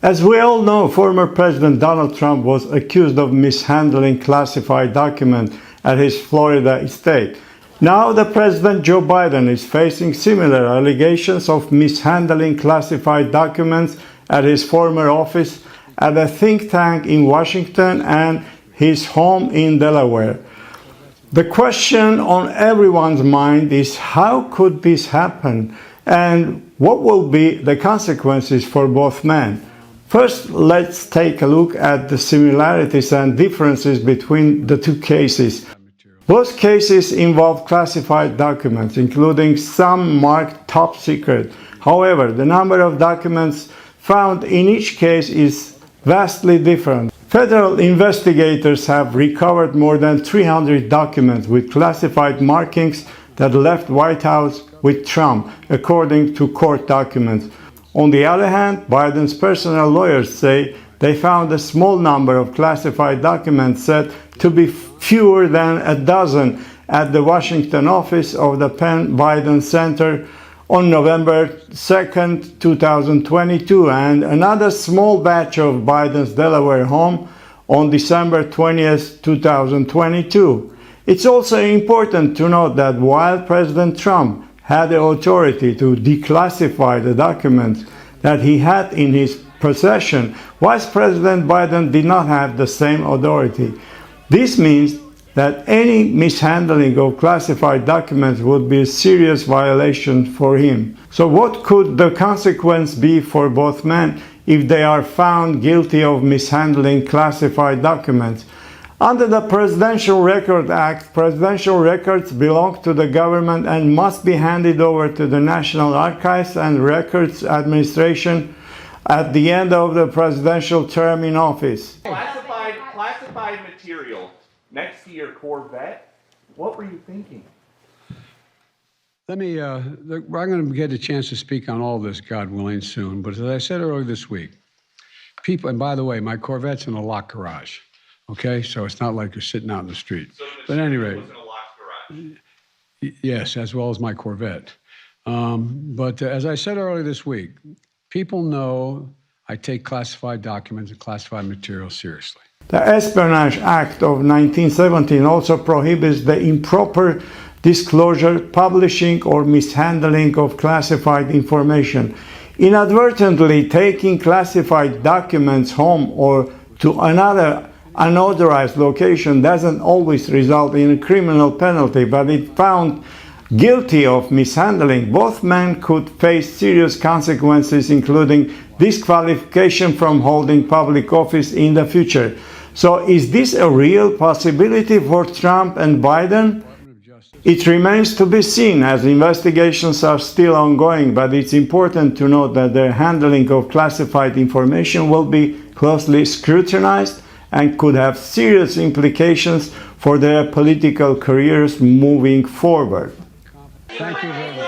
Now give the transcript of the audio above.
As we all know, former President Donald Trump was accused of mishandling classified documents at his Florida estate. Now the President Joe Biden is facing similar allegations of mishandling classified documents at his former office, at a think tank in Washington, and his home in Delaware. The question on everyone's mind is, how could this happen, and what will be the consequences for both men? First, let's take a look at the similarities and differences between the two cases. Both cases involve classified documents, including some marked top secret. However, the number of documents found in each case is vastly different. Federal investigators have recovered more than 300 documents with classified markings that left White House with Trump, according to court documents. On the other hand, Biden's personal lawyers say they found a small number of classified documents said to be fewer than a dozen at the Washington office of the Penn Biden Center on November 2, 2022, and another small batch of Biden's Delaware home on December 20, 2022. It's also important to note that while President Trump had the authority to declassify the documents that he had in his possession, Vice President Biden did not have the same authority. This means that any mishandling of classified documents would be a serious violation for him. So what could the consequence be for both men if they are found guilty of mishandling classified documents? Under the Presidential Records Act, presidential records belong to the government and must be handed over to the National Archives and Records Administration at the end of the presidential term in office. Classified material next to your Corvette? What were you thinking? I'm going to get a chance to speak on all this, God willing, soon. But as I said earlier this week, people, and by the way, my Corvette's in a locked garage. Okay, so it's not like you're sitting out in the street. So but anyway, was in a locked garage. Yes, as well as my Corvette. But as I said earlier this week, people know I take classified documents and classified material seriously. The Espionage Act of 1917 also prohibits the improper disclosure, publishing, or mishandling of classified information. Inadvertently taking classified documents home or to another unauthorized location doesn't always result in a criminal penalty, but if found guilty of mishandling, both men could face serious consequences, including disqualification from holding public office in the future. So is this a real possibility for Trump and Biden? It remains to be seen, as investigations are still ongoing, but it's important to note that their handling of classified information will be closely scrutinized and could have serious implications for their political careers moving forward. Thank you very much.